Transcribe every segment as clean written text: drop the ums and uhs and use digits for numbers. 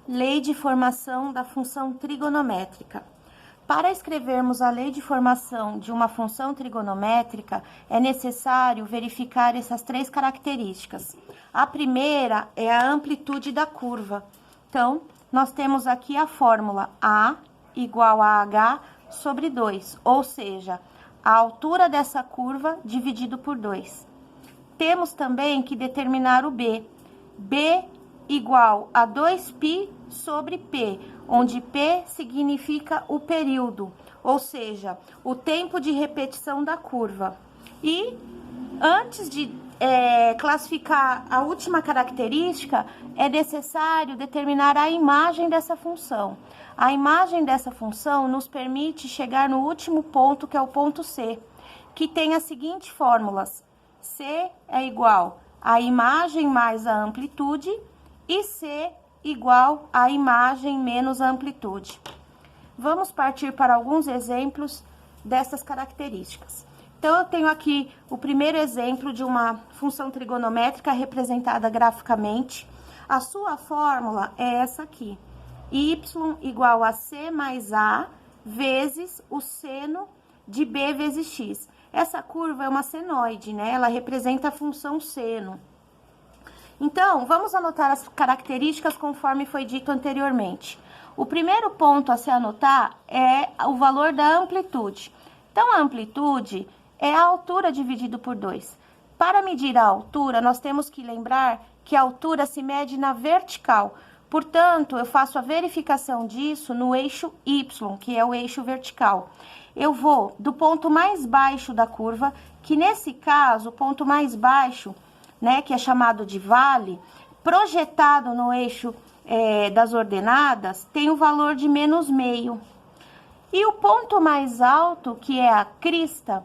Lei de formação da função trigonométrica. Para escrevermos a lei de formação de uma função trigonométrica, é necessário verificar essas três características. A primeira é a amplitude da curva. Então, nós temos aqui a fórmula A igual a H sobre 2, ou seja, a altura dessa curva dividido por 2. Temos também que determinar o B. B igual a 2π sobre P, onde P significa o período, ou seja, o tempo de repetição da curva. E antes de classificar a última característica, é necessário determinar a imagem dessa função. A imagem dessa função nos permite chegar no último ponto, que é o ponto C, que tem as seguintes fórmulas. C é igual a imagem mais a amplitude e C igual a imagem menos a amplitude. Vamos partir para alguns exemplos dessas características. Então, eu tenho aqui o primeiro exemplo de uma função trigonométrica representada graficamente. A sua fórmula é essa aqui. Y igual a C mais A vezes o seno de B vezes X. Essa curva é uma senoide, né? Ela representa a função seno. Então, vamos anotar as características conforme foi dito anteriormente. O primeiro ponto a se anotar é o valor da amplitude. Então, a amplitude é a altura dividido por 2. Para medir a altura, nós temos que lembrar que a altura se mede na vertical. Portanto, eu faço a verificação disso no eixo Y, que é o eixo vertical. Eu vou do ponto mais baixo da curva, que nesse caso, o ponto mais baixo, né, que é chamado de vale, projetado no eixo das ordenadas, tem o valor de menos meio. E o ponto mais alto, que é a crista,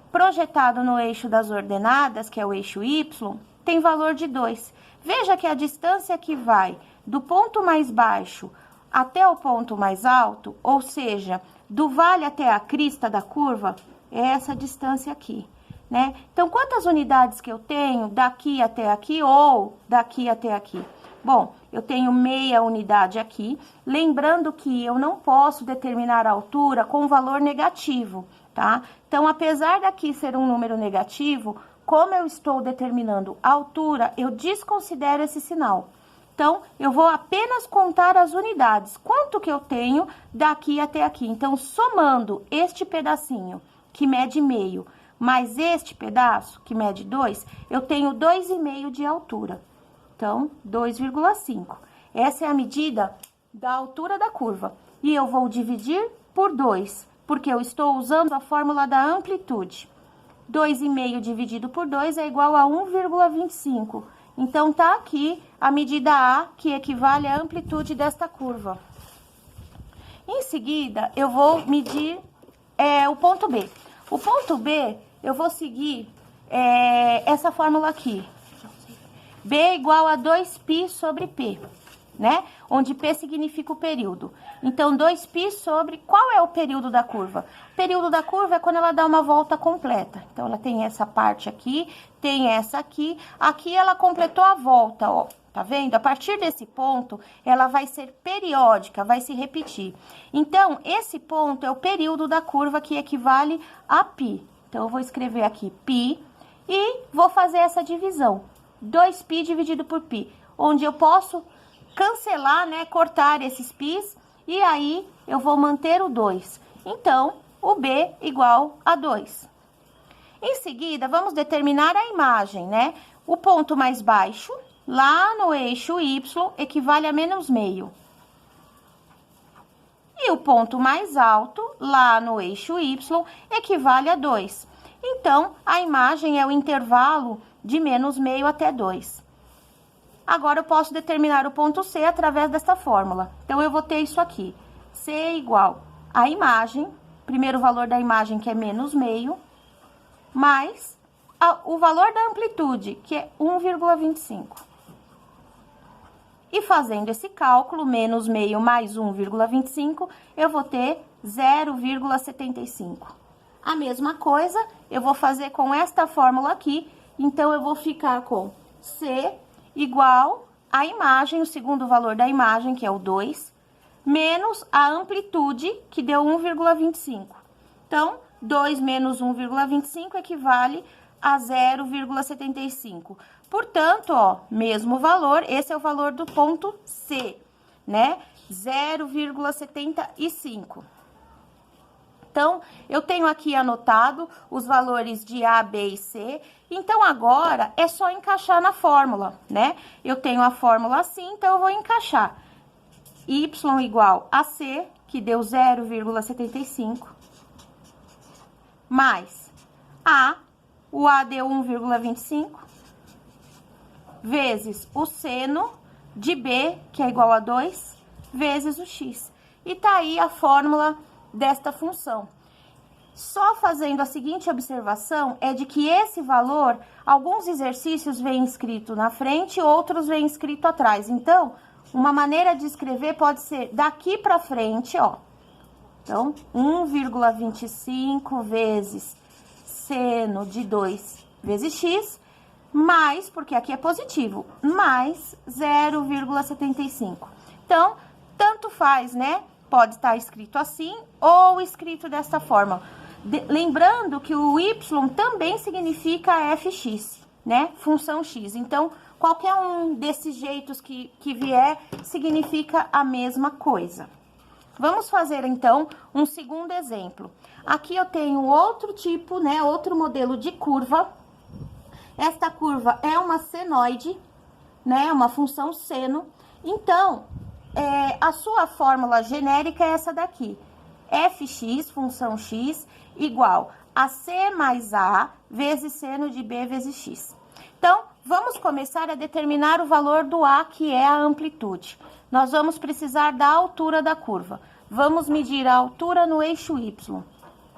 projetado no eixo das ordenadas, que é o eixo Y, tem valor de 2. Veja que a distância que vai do ponto mais baixo até o ponto mais alto, ou seja, do vale até a crista da curva, é essa distância aqui, né? Então, quantas unidades que eu tenho daqui até aqui ou daqui até aqui? Bom, eu tenho meia unidade aqui, lembrando que eu não posso determinar a altura com valor negativo, tá? Então, apesar daqui ser um número negativo, como eu estou determinando a altura, eu desconsidero esse sinal. Então, eu vou apenas contar as unidades, quanto que eu tenho daqui até aqui. Então, somando este pedacinho, que mede meio, mais este pedaço, que mede 2, eu tenho 2,5 de altura. Então, 2,5. Essa é a medida da altura da curva. E eu vou dividir por 2, porque eu estou usando a fórmula da amplitude. 2,5 dividido por 2 é igual a 1,25. Então, tá aqui a medida A, que equivale à amplitude desta curva. Em seguida, eu vou medir o ponto B. O ponto B, eu vou seguir essa fórmula aqui. B igual a 2π sobre P, né? Onde P significa o período. Então, 2π sobre... Qual é o período da curva? O período da curva é quando ela dá uma volta completa. Então, ela tem essa parte aqui, tem essa aqui. Aqui, ela completou a volta, ó. Tá vendo? A partir desse ponto, ela vai ser periódica, vai se repetir. Então, esse ponto é o período da curva que equivale a π. Então, eu vou escrever aqui π e vou fazer essa divisão. 2π dividido por π, onde eu posso cancelar, né, cortar esses π's, e aí eu vou manter o 2. Então, o B igual a 2. Em seguida, vamos determinar a imagem, né? O ponto mais baixo, lá no eixo Y, equivale a menos meio. E o ponto mais alto, lá no eixo Y, equivale a 2. Então, a imagem é o intervalo de menos meio até 2. Agora, eu posso determinar o ponto C através dessa fórmula. Então, eu vou ter isso aqui. C é igual a imagem, primeiro valor da imagem, que é menos meio, mais o valor da amplitude, que é 1,25. E fazendo esse cálculo, menos meio mais 1,25, eu vou ter 0,75. A mesma coisa, eu vou fazer com esta fórmula aqui. Então, eu vou ficar com C igual a imagem, o segundo valor da imagem, que é o 2, menos a amplitude, que deu 1,25. Então, 2 menos 1,25 equivale a 0,75. Portanto, ó, mesmo valor, esse é o valor do ponto C, né? 0,75. Então, eu tenho aqui anotado os valores de A, B e C. Então, agora, é só encaixar na fórmula, né? Eu tenho a fórmula assim, então eu vou encaixar. Y igual a C, que deu 0,75, mais A, o A deu 1,25, vezes o seno de B, que é igual a 2, vezes o x. E tá aí a fórmula desta função. Só fazendo a seguinte observação, é de que esse valor, alguns exercícios vêm escrito na frente, outros vêm escrito atrás. Então, uma maneira de escrever pode ser daqui para frente, ó. Então, 1,25 vezes seno de 2 vezes x, mais, porque aqui é positivo, mais 0,75. Então, tanto faz, né? Pode estar escrito assim ou escrito dessa forma. Lembrando que o y também significa fx, né? Função x. Então, qualquer um desses jeitos que vier significa a mesma coisa. Vamos fazer, então, um segundo exemplo. Aqui eu tenho outro tipo, né? Outro modelo de curva. Esta curva é uma senoide, né? Uma função seno. Então, a sua fórmula genérica é essa daqui. Fx, função x, igual a C mais A vezes seno de B vezes x. Então, vamos começar a determinar o valor do A, que é a amplitude. Nós vamos precisar da altura da curva. Vamos medir a altura no eixo Y.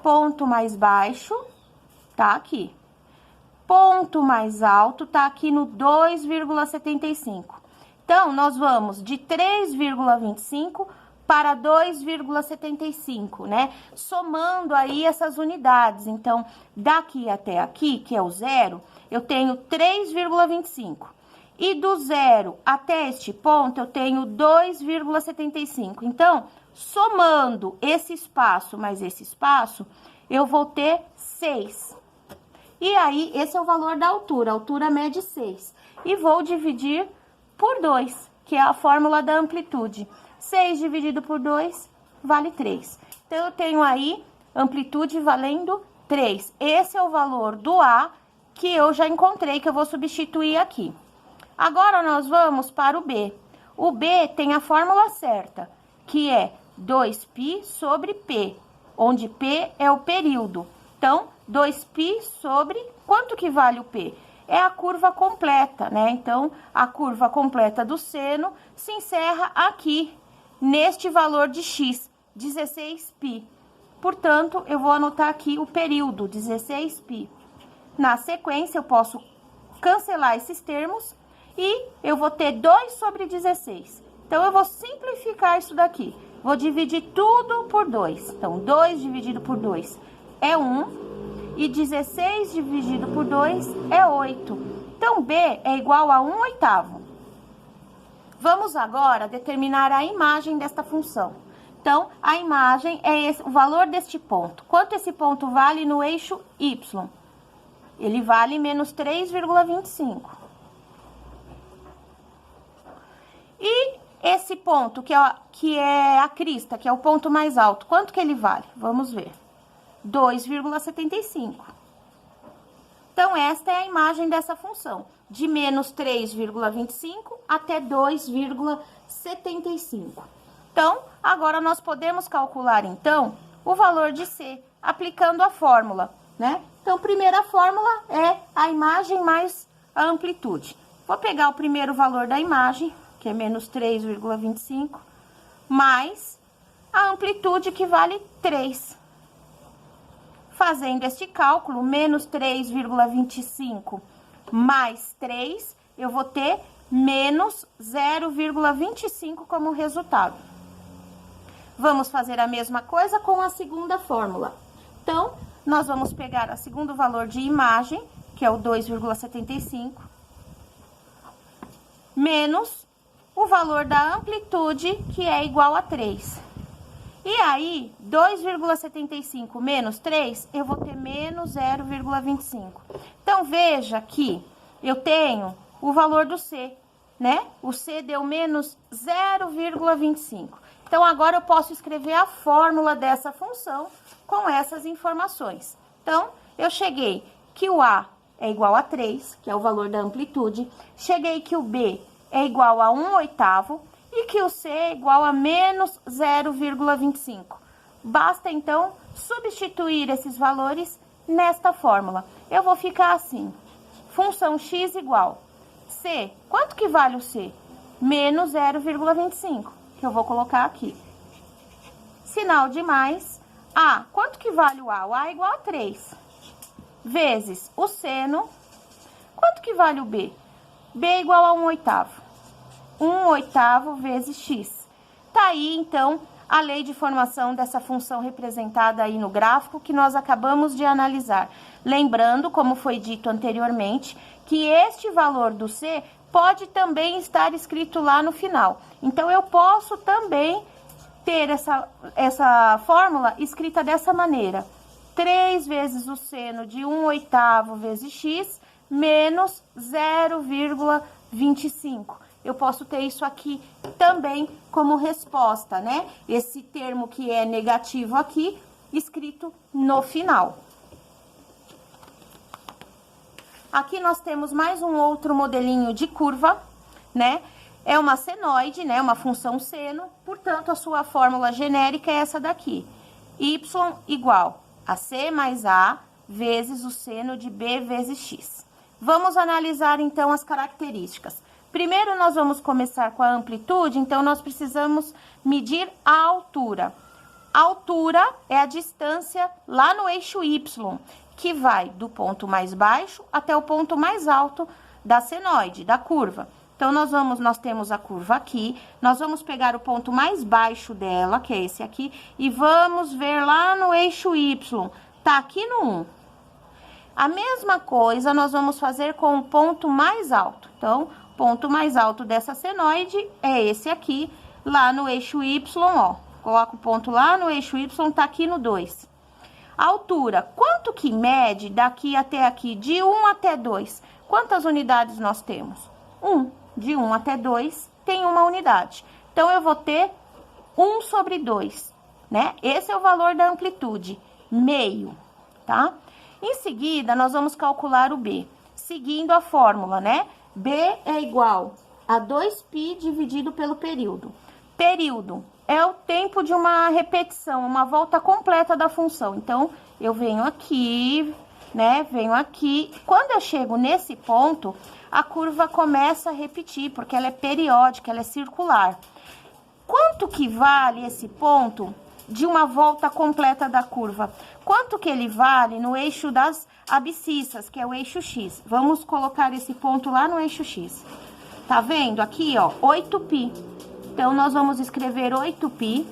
Ponto mais baixo tá aqui. Ponto mais alto tá aqui no 2,75. Então, nós vamos de 3,25 para 2,75, né? Somando aí essas unidades. Então, daqui até aqui, que é o zero, eu tenho 3,25. E do zero até este ponto, eu tenho 2,75. Então, somando esse espaço mais esse espaço, eu vou ter 6. E aí, esse é o valor da altura. A altura mede 6. E vou dividir por 2, que é a fórmula da amplitude. 6 dividido por 2 vale 3. Então, eu tenho aí amplitude valendo 3. Esse é o valor do A que eu já encontrei, que eu vou substituir aqui. Agora, nós vamos para o B. O B tem a fórmula certa, que é 2π sobre P, onde P é o período. Então, 2π sobre... Quanto que vale o P? É a curva completa, né? Então, a curva completa do seno se encerra aqui, neste valor de x, 16π. Portanto, eu vou anotar aqui o período, 16π. Na sequência, eu posso cancelar esses termos e eu vou ter 2 sobre 16. Então, eu vou simplificar isso daqui. Vou dividir tudo por 2. Então, 2 dividido por 2 é 1. E 16 dividido por 2 é 8. Então, B é igual a 1/8. Vamos agora determinar a imagem desta função. Então, a imagem é o valor deste ponto. Quanto esse ponto vale no eixo Y? Ele vale menos 3,25. E esse ponto, que é a crista, que é o ponto mais alto, quanto que ele vale? Vamos ver. 2,75. Então, esta é a imagem dessa função, de menos 3,25 até 2,75. Então, agora nós podemos calcular, então, o valor de C, aplicando a fórmula, né? Então, primeira fórmula é a imagem mais a amplitude. Vou pegar o primeiro valor da imagem, que é menos 3,25, mais a amplitude, que vale 3. Fazendo este cálculo, menos 3,25 mais 3, eu vou ter menos 0,25 como resultado. Vamos fazer a mesma coisa com a segunda fórmula. Então, nós vamos pegar o segundo valor de imagem, que é o 2,75, menos o valor da amplitude, que é igual a 3. E aí, 2,75 menos 3, eu vou ter menos 0,25. Então, veja que eu tenho o valor do C, né? O C deu menos 0,25. Então, agora eu posso escrever a fórmula dessa função com essas informações. Então, eu cheguei que o A é igual a 3, que é o valor da amplitude. Cheguei que o B é igual a 1/8 e que o C é igual a menos 0,25. Basta, então, substituir esses valores nesta fórmula. Eu vou ficar assim, função x igual C. Quanto que vale o C? Menos 0,25, que eu vou colocar aqui. Sinal de mais. A, quanto que vale o A? O A é igual a 3. Vezes o seno. Quanto que vale o B? B é igual a 1/8. 1/8 vezes x. Tá aí, então, a lei de formação dessa função representada aí no gráfico que nós acabamos de analisar. Lembrando, como foi dito anteriormente, que este valor do C pode também estar escrito lá no final. Então, eu posso também ter essa fórmula escrita dessa maneira. 3 vezes o seno de 1/8 vezes x menos 0,25. Eu posso ter isso aqui também como resposta, né? Esse termo que é negativo aqui, escrito no final. Aqui nós temos mais um outro modelinho de curva, né? É uma senoide, né? Uma função seno, portanto, a sua fórmula genérica é essa daqui. Y igual a C mais A vezes o seno de B vezes x. Vamos analisar, então, as características. Primeiro, nós vamos começar com a amplitude, então, nós precisamos medir a altura. A altura é a distância lá no eixo Y, que vai do ponto mais baixo até o ponto mais alto da senoide, da curva. Então, nós temos a curva aqui, nós vamos pegar o ponto mais baixo dela, que é esse aqui, e vamos ver lá no eixo Y, tá aqui no 1. A mesma coisa nós vamos fazer com o ponto mais alto. Então, o ponto mais alto dessa senoide é esse aqui, lá no eixo Y, ó. Coloca o ponto lá no eixo Y, tá aqui no 2. A altura, quanto que mede daqui até aqui, de 1 até 2? Quantas unidades nós temos? 1. De 1 até 2 tem uma unidade. Então, eu vou ter 1 sobre 2, né? Esse é o valor da amplitude, meio, tá? Em seguida, nós vamos calcular o B, seguindo a fórmula, né? B é igual a 2π dividido pelo período. Período é o tempo de uma repetição, uma volta completa da função. Então, eu venho aqui, né? Venho aqui. Quando eu chego nesse ponto, a curva começa a repetir, porque ela é periódica, ela é circular. Quanto que vale esse ponto de uma volta completa da curva? Quanto que ele vale no eixo das abscissas, que é o eixo X? Vamos colocar esse ponto lá no eixo X. Tá vendo? Aqui, ó, 8π. Então, nós vamos escrever 8π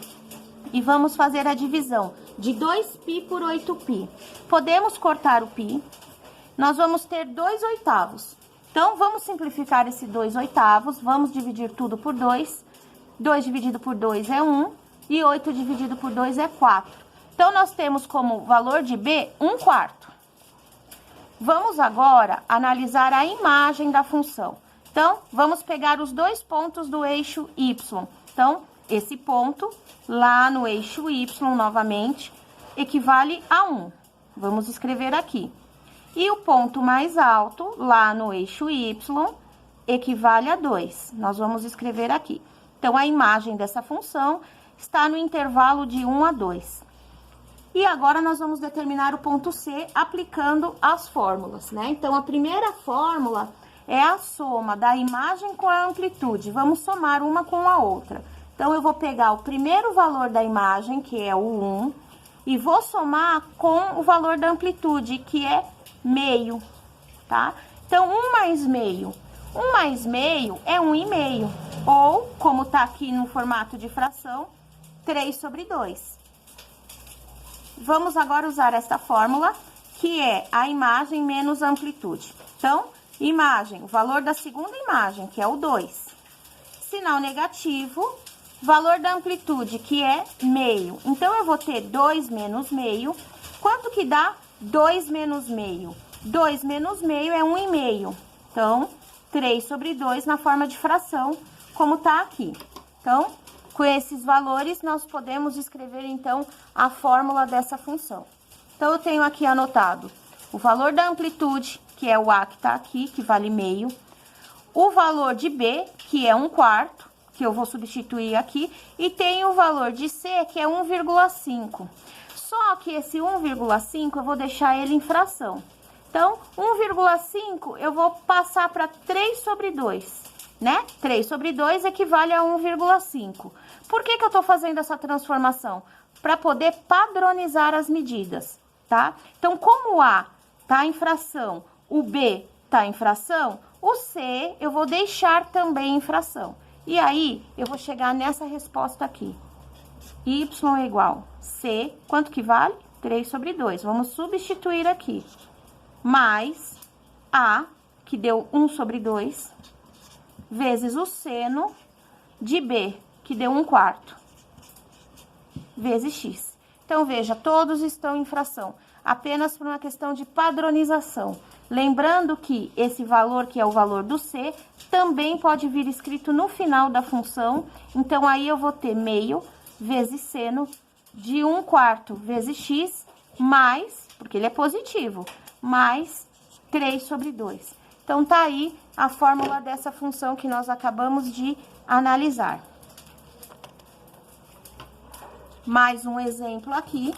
e vamos fazer a divisão de 2π por 8π. Podemos cortar o π. Nós vamos ter 2/8. Então, vamos simplificar esse 2/8. Vamos dividir tudo por 2. 2 dividido por 2 é 1. E 8 dividido por 2 é 4. Então, nós temos como valor de B 1/4. Vamos agora analisar a imagem da função. Então, vamos pegar os dois pontos do eixo Y. Então, esse ponto lá no eixo Y, novamente, equivale a 1. Vamos escrever aqui. E o ponto mais alto, lá no eixo Y, equivale a 2. Nós vamos escrever aqui. Então, a imagem dessa função está no intervalo de 1 a 2. E agora, nós vamos determinar o ponto C aplicando as fórmulas, né? Então, a primeira fórmula é a soma da imagem com a amplitude. Vamos somar uma com a outra. Então, eu vou pegar o primeiro valor da imagem, que é o 1, e vou somar com o valor da amplitude, que é meio, tá? Então, 1 mais meio. 1 mais meio é 1,5. Ou, como tá aqui no formato de fração, 3 sobre 2. Vamos agora usar essa fórmula, que é a imagem menos a amplitude. Então, Imagem, o valor da segunda imagem, que é o 2. Sinal negativo, valor da amplitude, que é meio. Então, eu vou ter 2 menos meio. Quanto que dá 2 menos meio? 2 menos meio é 1,5. Então, 3 sobre 2 na forma de fração, como tá aqui. Então, com esses valores, nós podemos escrever, então, a fórmula dessa função. Então, eu tenho aqui anotado o valor da amplitude, que é o A que tá aqui, que vale meio. O valor de B, que é 1/4, que eu vou substituir aqui. E tem o valor de C, que é 1,5. Só que esse 1,5 eu vou deixar ele em fração. Então, 1,5 eu vou passar para 3 sobre 2, né? 3 sobre 2 equivale a 1,5. Por que que eu tô fazendo essa transformação? Para poder padronizar as medidas, tá? Então, como o A tá em fração, o B tá em fração, o C eu vou deixar também em fração. E aí, eu vou chegar nessa resposta aqui. Y é igual C, quanto que vale? 3 sobre 2. Vamos substituir aqui. Mais A, que deu 1 sobre 2, vezes o seno de B, que deu 1/4, vezes X. Então, veja, todos estão em fração, apenas por uma questão de padronização. Lembrando que esse valor, que é o valor do C, também pode vir escrito no final da função. Então, aí eu vou ter meio vezes seno de 1/4 vezes X, mais, porque ele é positivo, mais 3 sobre 2. Então, tá aí a fórmula dessa função que nós acabamos de analisar. Mais um exemplo aqui.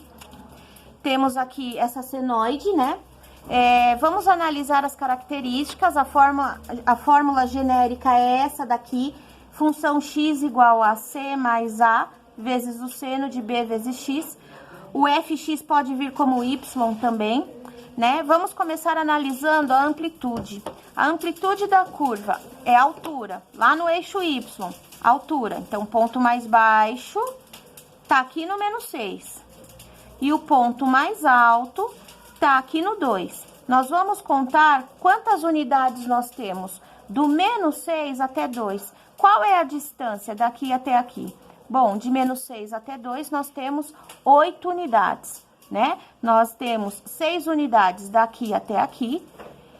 Temos aqui essa senoide, né? Vamos analisar as características. A fórmula genérica é essa daqui. Função x igual a c mais a vezes o seno de b vezes x. O fx pode vir como y também, né? Vamos começar analisando a amplitude. A amplitude da curva é a altura, lá no eixo y, altura. Então, ponto mais baixo tá aqui no menos 6. E o ponto mais alto tá aqui no 2. Nós vamos contar quantas unidades nós temos do menos 6 até 2. Qual é a distância daqui até aqui? Bom, de menos 6 até 2, nós temos 8 unidades, né? Nós temos 6 unidades daqui até aqui.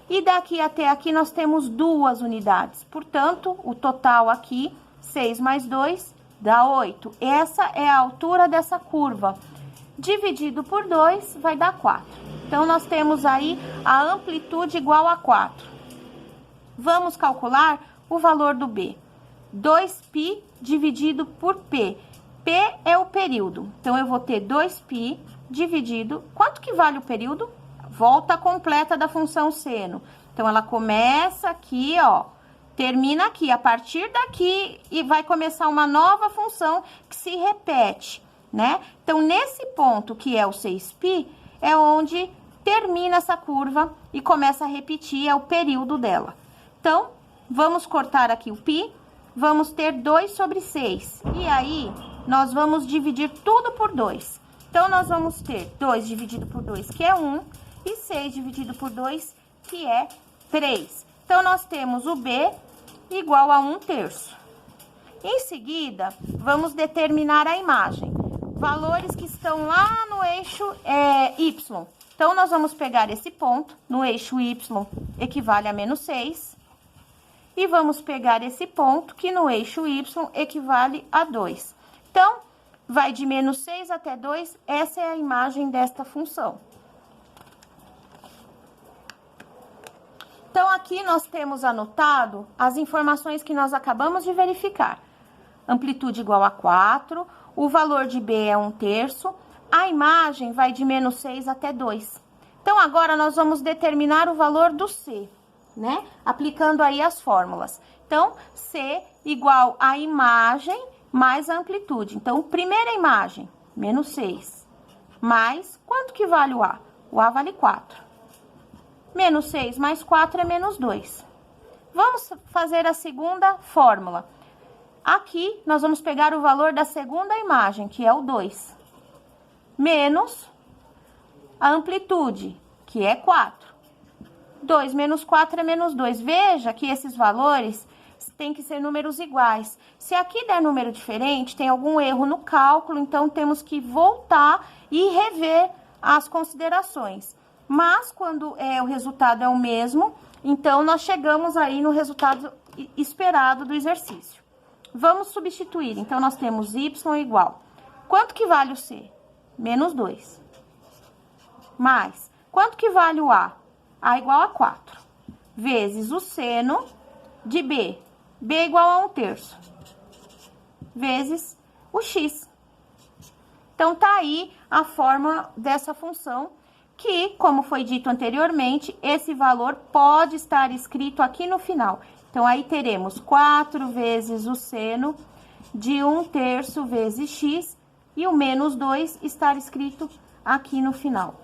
E daqui até aqui nós temos 2 unidades. Portanto, o total aqui, 6 mais 2, dá 8. Essa é a altura dessa curva. Dividido por 2, vai dar 4. Então, nós temos aí a amplitude igual a 4. Vamos calcular o valor do B. 2π dividido por P. P é o período. Então, eu vou ter 2π dividido... Quanto que vale o período? Volta completa da função seno. Então, ela começa aqui, ó, termina aqui. A partir daqui, e vai começar uma nova função que se repete, né? Então, nesse ponto, que é o 6π, é onde termina essa curva e começa a repetir, é o período dela. Então, vamos cortar aqui o π, vamos ter 2 sobre 6. E aí, nós vamos dividir tudo por 2. Então, nós vamos ter 2 dividido por 2, que é 1, e 6 dividido por 2, que é 3. Então, nós temos o B igual a 1/3. Em seguida, vamos determinar a imagem. Valores que estão lá no eixo Y. Então, nós vamos pegar esse ponto, no eixo Y, equivale a menos 6. E vamos pegar esse ponto, que no eixo Y equivale a 2. Então, vai de menos 6 até 2, essa é a imagem desta função. Então, aqui nós temos anotado as informações que nós acabamos de verificar. Amplitude igual a 4, o valor de B é 1/3, a imagem vai de menos 6 até 2. Então, agora nós vamos determinar o valor do C, né? Aplicando aí as fórmulas. Então, C igual a imagem mais a amplitude. Então, primeira imagem, menos 6, mais, quanto que vale o A? O A vale 4. Menos 6 mais 4 é menos 2. Vamos fazer a segunda fórmula. Aqui, nós vamos pegar o valor da segunda imagem, que é o 2. Menos a amplitude, que é 4. 2 menos 4 é menos 2. Veja que esses valores têm que ser números iguais. Se aqui der número diferente, tem algum erro no cálculo, então temos que voltar e rever as considerações. Mas, quando o resultado é o mesmo, então nós chegamos aí no resultado esperado do exercício. Vamos substituir. Então, nós temos y igual. Quanto que vale o c? Menos 2. Mais, quanto que vale o a? A igual a 4. Vezes o seno de b. B igual a 1/3. Vezes o x. Então, tá aí a fórmula dessa função, que, como foi dito anteriormente, esse valor pode estar escrito aqui no final. Então, aí teremos 4 vezes o seno de 1/3 vezes x, e o menos 2 estar escrito aqui no final.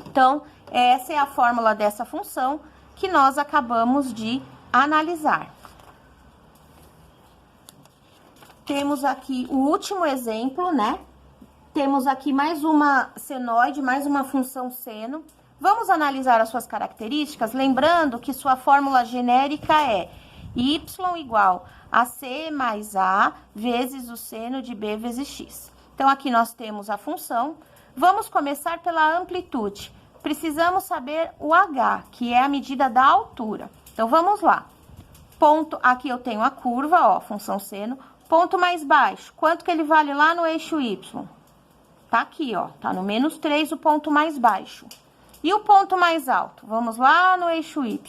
Então, essa é a fórmula dessa função que nós acabamos de analisar. Temos aqui o último exemplo, né? Temos aqui mais uma senoide, mais uma função seno. Vamos analisar as suas características, lembrando que sua fórmula genérica é y igual a c mais a vezes o seno de b vezes x. Então, aqui nós temos a função. Vamos começar pela amplitude. Precisamos saber o h, que é a medida da altura. Então, vamos lá. Ponto, aqui eu tenho a curva, ó, função seno. Ponto mais baixo, quanto que ele vale lá no eixo y? Tá aqui, ó, tá no menos 3 o ponto mais baixo. E o ponto mais alto? Vamos lá no eixo y.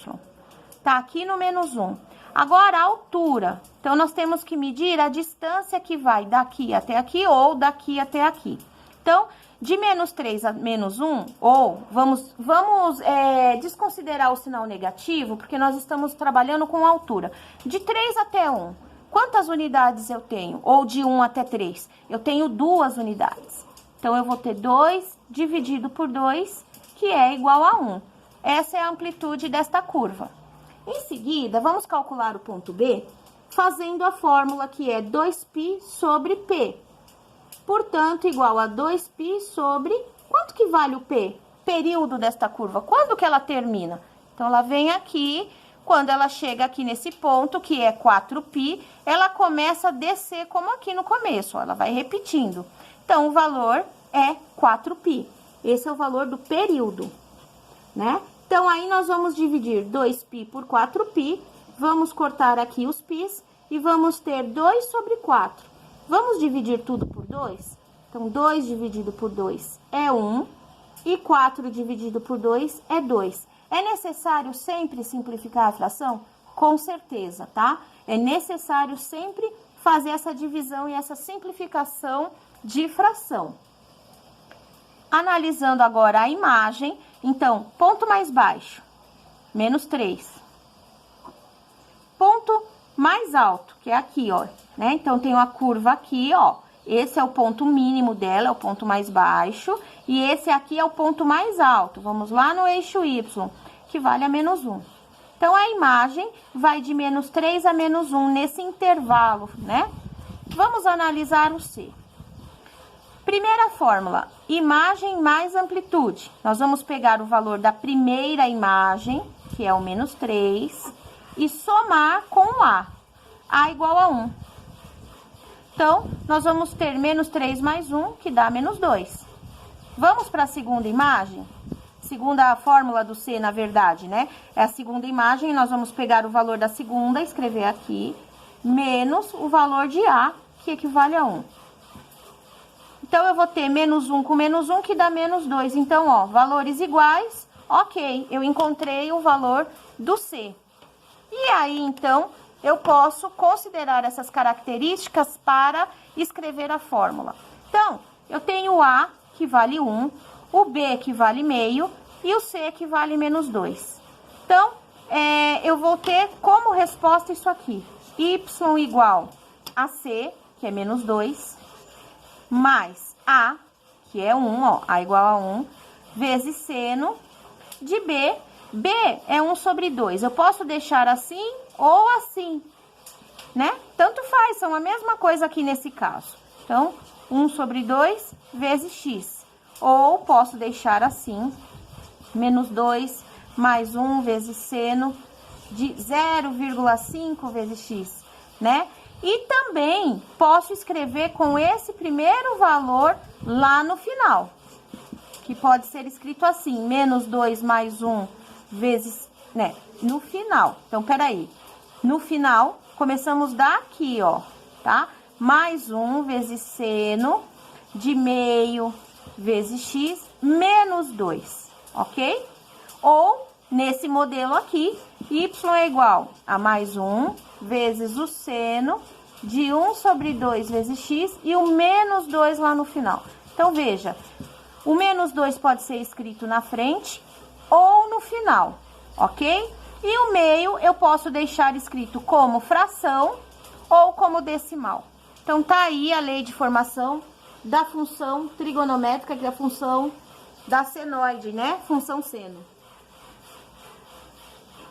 Tá aqui no menos 1. Agora, a altura. Então, nós temos que medir a distância que vai daqui até aqui ou daqui até aqui. Então, de menos 3 a menos 1, ou vamos desconsiderar o sinal negativo, porque nós estamos trabalhando com altura. De 3 até 1, quantas unidades eu tenho? Ou de 1 até 3? Eu tenho 2 unidades. Então, eu vou ter 2 dividido por 2, que é igual a 1. Essa é a amplitude desta curva. Em seguida, vamos calcular o ponto B, fazendo a fórmula que é 2π sobre P. Portanto, igual a 2π sobre... Quanto que vale o P? Período desta curva. Quando que ela termina? Então, ela vem aqui, quando ela chega aqui nesse ponto, que é 4π, ela começa a descer como aqui no começo, ó, ela vai repetindo. Então, o valor é 4π. Esse é o valor do período, né? Então, aí nós vamos dividir 2π por 4π, vamos cortar aqui os π's e vamos ter 2 sobre 4. Vamos dividir tudo por 2? Então, 2 dividido por 2 é 1 e 4 dividido por 2 é 2. É necessário sempre simplificar a fração? Com certeza, tá? É necessário sempre fazer essa divisão e essa simplificação de fração. Analisando agora a imagem, então, ponto mais baixo, menos 3. Ponto mais alto, que é aqui, ó, né? Então, tenho a curva aqui, ó. Esse é o ponto mínimo dela, é o ponto mais baixo. E esse aqui é o ponto mais alto. Vamos lá no eixo Y, que vale a menos 1. Então, a imagem vai de menos 3 a menos 1 nesse intervalo, né? Vamos analisar o C. Primeira fórmula, imagem mais amplitude. Nós vamos pegar o valor da primeira imagem, que é o menos 3, e somar com o A igual a 1. Então, nós vamos ter menos 3 mais 1, que dá menos 2. Vamos para a segunda imagem? Segunda fórmula do C, na verdade, né? É a segunda imagem, nós vamos pegar o valor da segunda, escrever aqui, menos o valor de A, que equivale a 1. Então, eu vou ter menos 1 com menos 1, que dá menos 2. Então, ó, valores iguais, ok, eu encontrei o valor do C. E aí, então, eu posso considerar essas características para escrever a fórmula. Então, eu tenho o A, que vale 1, o B, que vale meio, e o C, que vale menos 2. Então, eu vou ter como resposta isso aqui. Y igual a C, que é menos 2, mais A, que é 1, ó, A igual a 1, vezes seno de B. B é 1 sobre 2. Eu posso deixar assim ou assim, né? Tanto faz, são a mesma coisa aqui nesse caso. Então, 1 sobre 2 vezes x. Ou posso deixar assim, menos 2 mais 1 vezes seno de 0,5 vezes x, né? E também posso escrever com esse primeiro valor lá no final, que pode ser escrito assim, menos 2 mais 1 vezes, né, no final. Então, peraí, no final, começamos daqui, ó, tá? Mais 1 vezes seno de meio vezes x menos 2, ok? Ou, nesse modelo aqui, y é igual a mais 1 vezes o seno de 1 sobre 2 vezes x e o menos 2 lá no final. Então, veja, o menos 2 pode ser escrito na frente ou no final, ok? E o meio eu posso deixar escrito como fração ou como decimal. Então, tá aí a lei de formação da função trigonométrica, que é a função da senoide, né? Função seno.